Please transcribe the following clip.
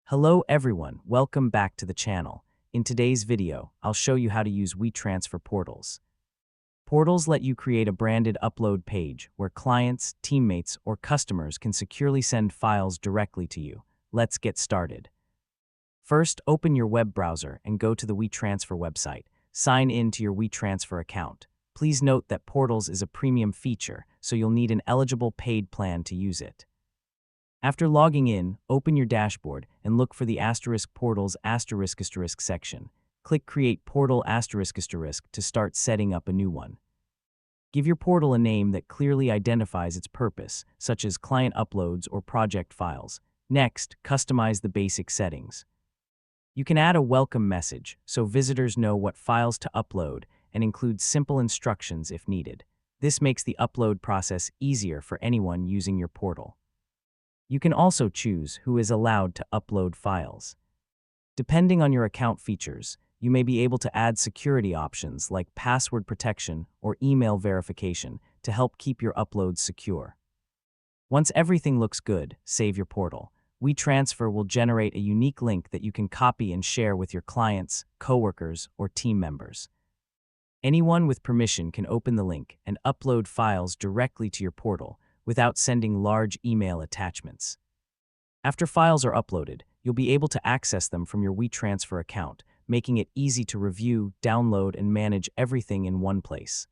Hello everyone, welcome back to the channel. In today's video, I'll show you how to use WeTransfer Portals. Portals let you create a branded upload page where clients, teammates, or customers can securely send files directly to you. Let's get started. First, open your web browser and go to the WeTransfer website. Sign in to your WeTransfer account. Please note that Portals is a premium feature, so you'll need an eligible paid plan to use it. After logging in, open your dashboard and look for the *portals * section. Click Create Portal * to start setting up a new one. Give your portal a name that clearly identifies its purpose, such as client uploads or project files. Next, customize the basic settings. You can add a welcome message so visitors know what files to upload and include simple instructions if needed. This makes the upload process easier for anyone using your portal. You can also choose who is allowed to upload files. Depending on your account features, you may be able to add security options like password protection or email verification to help keep your uploads secure. Once everything looks good, save your portal. WeTransfer will generate a unique link that you can copy and share with your clients, coworkers, or team members. Anyone with permission can open the link and upload files directly to your portal without sending large email attachments. After files are uploaded, you'll be able to access them from your WeTransfer account, making it easy to review, download, and manage everything in one place.